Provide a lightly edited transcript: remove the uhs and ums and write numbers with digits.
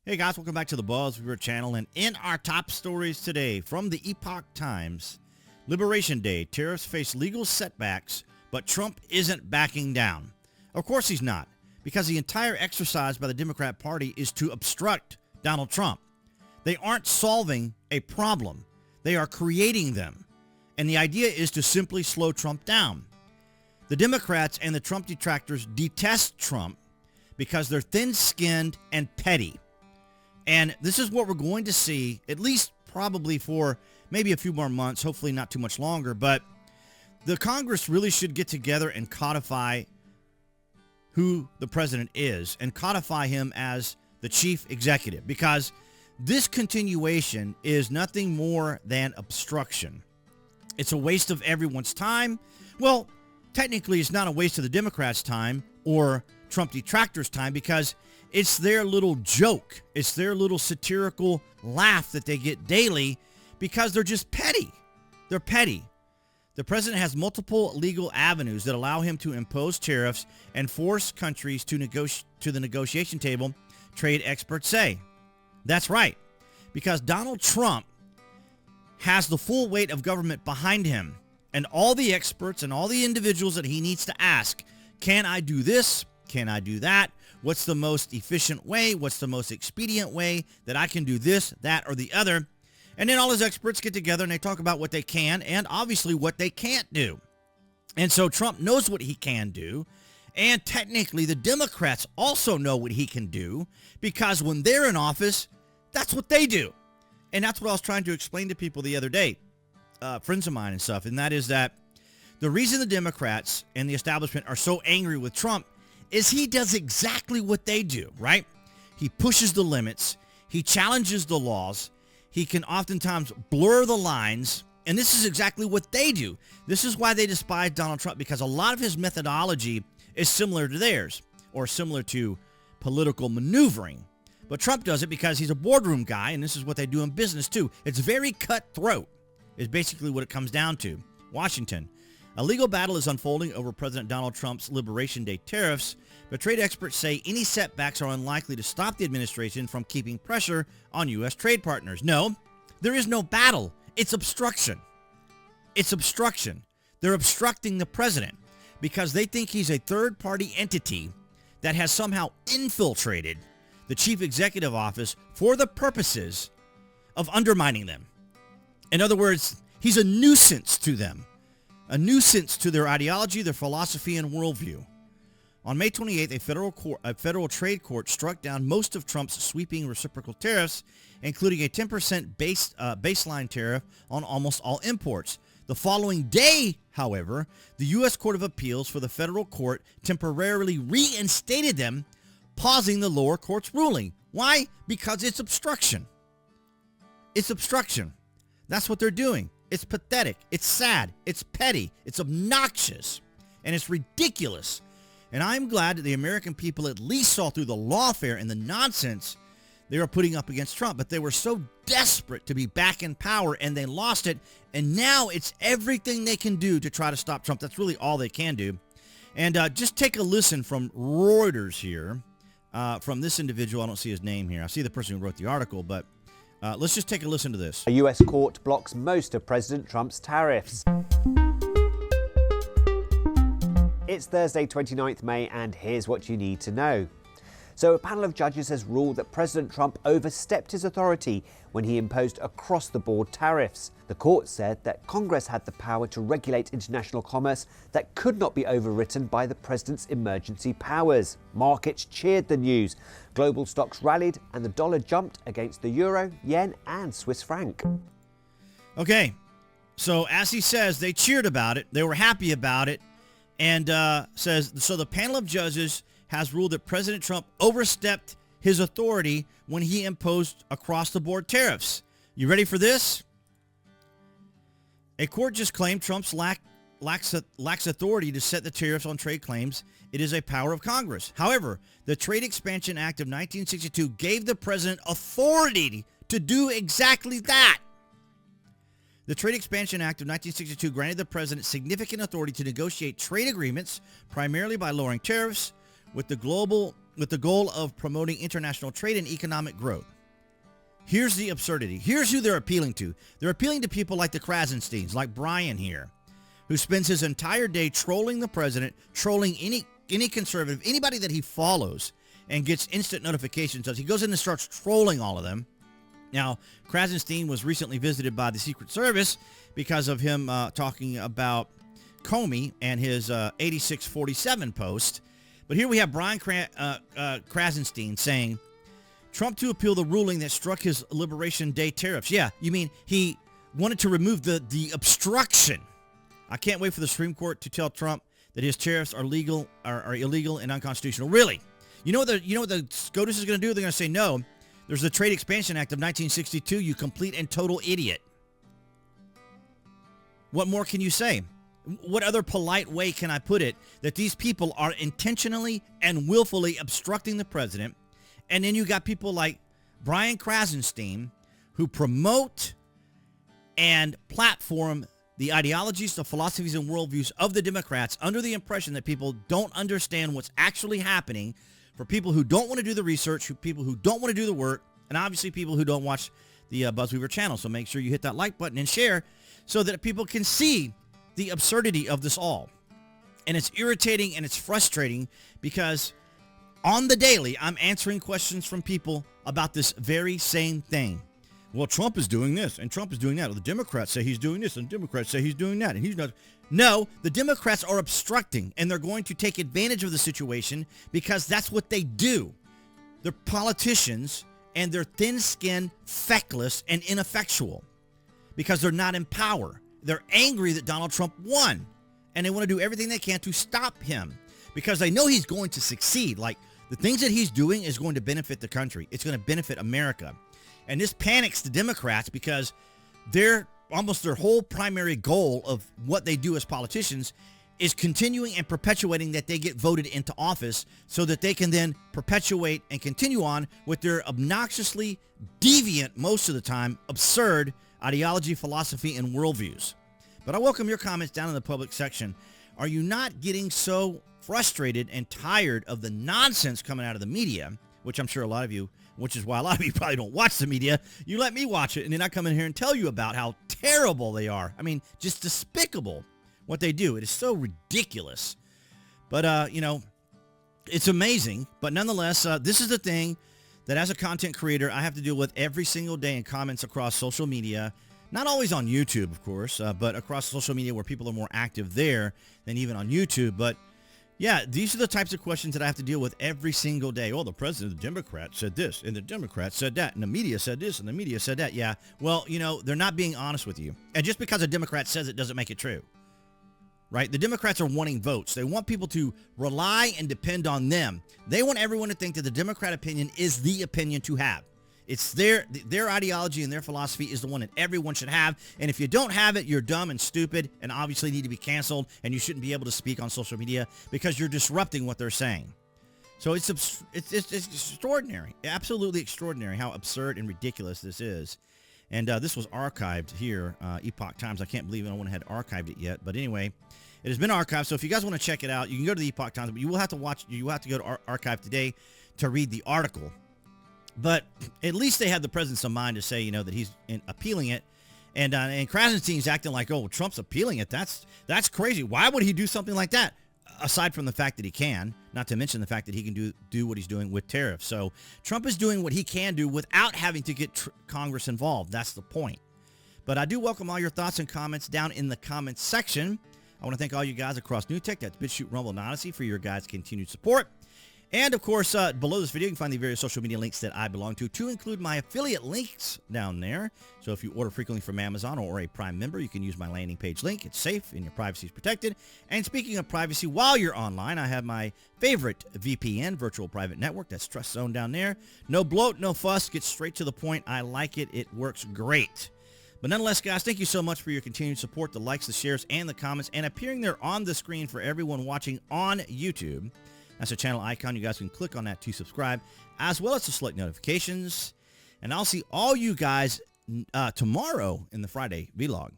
Hey guys, welcome back to the BuzWeaver channel, and in our top stories today from the Epoch Times, Liberation Day, tariffs face legal setbacks, but Trump isn't backing down. Of course he's not, because the entire exercise by the Democrat Party is to obstruct Donald Trump. They aren't solving a problem, they are creating them, and the idea is to simply slow Trump down. The Democrats and the Trump detractors detest Trump because they're thin-skinned and petty. And this is what we're going to see, at least probably for maybe a few more months, hopefully not too much longer. But the Congress really should get together and codify who the president is and codify him as the chief executive, because this continuation is nothing more than obstruction. It's a waste of everyone's time. Well, technically, it's not a waste of the Democrats' time or Trump detractors' time, because it's their little joke. It's their little satirical laugh that they get daily because they're just petty. They're petty. The president has multiple legal avenues that allow him to impose tariffs and force countries to the negotiation table, trade experts say. That's right, because Donald Trump has the full weight of government behind him, and all the experts and all the individuals that he needs to ask, can I do this? Can I do that? What's the most efficient way? What's the most expedient way that I can do this, that, or the other? And then all his experts get together and they talk about what they can and obviously what they can't do. And so Trump knows what he can do. And technically the Democrats also know what he can do, because when they're in office, that's what they do. And that's what I was trying to explain to people the other day, friends of mine and stuff. And that is that the reason the Democrats and the establishment are so angry with Trump is he does exactly what they do, right? He pushes the limits. He challenges the laws. He can oftentimes blur the lines. And this is exactly what they do. This is why they despise Donald Trump, because a lot of his methodology is similar to theirs, or similar to political maneuvering. But Trump does it because he's a boardroom guy, and this is what they do in business too. It's very cutthroat, is basically what it comes down to. Washington. A legal battle is unfolding over President Donald Trump's Liberation Day tariffs, but trade experts say any setbacks are unlikely to stop the administration from keeping pressure on U.S. trade partners. No, there is no battle. It's obstruction. It's obstruction. They're obstructing the president because they think he's a third-party entity that has somehow infiltrated the chief executive office for the purposes of undermining them. In other words, he's a nuisance to them. A nuisance to their ideology, their philosophy, and worldview. On May 28th, a federal trade court struck down most of Trump's sweeping reciprocal tariffs, including a 10% baseline tariff on almost all imports. The following day, however, the U.S. Court of Appeals for the federal court temporarily reinstated them, pausing the lower court's ruling. Why? Because it's obstruction. It's obstruction. That's what they're doing. It's pathetic. It's sad. It's petty. It's obnoxious. And it's ridiculous. And I'm glad that the American people at least saw through the lawfare and the nonsense they were putting up against Trump. But they were so desperate to be back in power, and they lost it. And now it's everything they can do to try to stop Trump. That's really all they can do. And just take a listen from Reuters here, from this individual. I don't see his name here. I see the person who wrote the article, but let's just take a listen to this. A U.S. court blocks most of President Trump's tariffs. It's Thursday, 29th May, and here's what you need to know. So a panel of judges has ruled that President Trump overstepped his authority when he imposed across-the-board tariffs. The court said that Congress had the power to regulate international commerce that could not be overwritten by the president's emergency powers. Markets cheered the news. Global stocks rallied and the dollar jumped against the euro, yen and Swiss franc. Okay, so as he says, they cheered about it. They were happy about it. And says, so the panel of judges has ruled that President Trump overstepped his authority when he imposed across-the-board tariffs. You ready for this? A court just claimed Trump's lacks authority to set the tariffs on trade claims. It is a power of Congress. However, the Trade Expansion Act of 1962 gave the president authority to do exactly that. The Trade Expansion Act of 1962 granted the president significant authority to negotiate trade agreements, primarily by lowering tariffs, with the goal with the goal of promoting international trade and economic growth. Here's the absurdity. Here's who they're appealing to. They're appealing to people like the 𝐀𝐻𝐿𝐼𝐴𝐻𝐿𝐼 like Brian here, who spends his entire day trolling the president, trolling any conservative, anybody that he follows, and gets instant notifications as he goes in and starts trolling all of them. Now, 𝐀𝐻𝐿𝐼 was recently visited by the Secret Service because of him talking about Comey and his 8647 post. But here we have Brian 𝐀𝐻𝐿𝐼 saying, Trump to appeal the ruling that struck his Liberation Day tariffs. Yeah, you mean he wanted to remove the obstruction. I can't wait for the Supreme Court to tell Trump that his tariffs are illegal and unconstitutional. Really? You know what the SCOTUS is going to do? They're going to say, no, there's the Trade Expansion Act of 1962, you complete and total idiot. What more can you say? What other polite way can I put it that these people are intentionally and willfully obstructing the president? And then you got people like Brian 𝐀𝐻𝐿𝐼 who promote and platform the ideologies, the philosophies, and worldviews of the Democrats under the impression that people don't understand what's actually happening, for people who don't want to do the research, people who don't want to do the work, and obviously people who don't watch the BuzWeaver channel. So make sure you hit that like button and share so that people can see the absurdity of this all. And it's irritating and it's frustrating because on the daily, I'm answering questions from people about this very same thing. Well, Trump is doing this, and Trump is doing that. Or the Democrats say he's doing this, and the Democrats say he's doing that, and he's not. No, the Democrats are obstructing, and they're going to take advantage of the situation because that's what they do. They're politicians, and they're thin-skinned, feckless, and ineffectual because they're not in power. They're angry that Donald Trump won, and they want to do everything they can to stop him because they know he's going to succeed. Like, the things that he's doing is going to benefit the country. It's going to benefit America. And this panics the Democrats because their whole primary goal of what they do as politicians is continuing and perpetuating that they get voted into office so that they can then perpetuate and continue on with their obnoxiously deviant, most of the time, absurd ideology, philosophy, and worldviews. But I welcome your comments down in the public section. Are you not getting so frustrated and tired of the nonsense coming out of the media, which I'm sure a lot of you, which is why a lot of you probably don't watch the media. You let me watch it, and then I come in here and tell you about how terrible they are. I mean, just despicable what they do. It is so ridiculous. But, it's amazing. But nonetheless, this is the thing that as a content creator, I have to deal with every single day in comments across social media. Not always on YouTube, of course, but across social media where people are more active there than even on YouTube. But yeah, these are the types of questions that I have to deal with every single day. Oh, the president of the Democrats said this, and the Democrats said that, and the media said this, and the media said that. Yeah, well, they're not being honest with you. And just because a Democrat says it doesn't make it true, right? The Democrats are wanting votes. They want people to rely and depend on them. They want everyone to think that the Democrat opinion is the opinion to have. It's their ideology and their philosophy is the one that everyone should have. And if you don't have it, you're dumb and stupid and obviously need to be canceled, and you shouldn't be able to speak on social media because you're disrupting what they're saying. So it's extraordinary, absolutely extraordinary how absurd and ridiculous this is. And this was archived here, Epoch Times. I can't believe anyone had archived it yet. But anyway, it has been archived. So if you guys want to check it out, you can go to the Epoch Times, but you will have to go to Archive today to read the article. But at least they have the presence of mind to say, that he's appealing it. And 𝐀𝐻𝐿𝐼's acting like, oh, Trump's appealing it. That's crazy. Why would he do something like that? Aside from the fact that he can, not to mention the fact that he can do what he's doing with tariffs. So Trump is doing what he can do without having to get Congress involved. That's the point. But I do welcome all your thoughts and comments down in the comments section. I want to thank all you guys across NewTek, that's BitChute, Rumble, and Odyssey for your guys' continued support. And, of course, below this video, you can find the various social media links that I belong to include my affiliate links down there. So if you order frequently from Amazon or a Prime member, you can use my landing page link. It's safe and your privacy is protected. And speaking of privacy, while you're online, I have my favorite VPN, Virtual Private Network. That's Trust Zone down there. No bloat, no fuss. Get straight to the point. I like it. It works great. But nonetheless, guys, thank you so much for your continued support, the likes, the shares, and the comments, and appearing there on the screen for everyone watching on YouTube. That's a channel icon. You guys can click on that to subscribe, as well as to select notifications. And I'll see all you guys tomorrow in the Friday vlog.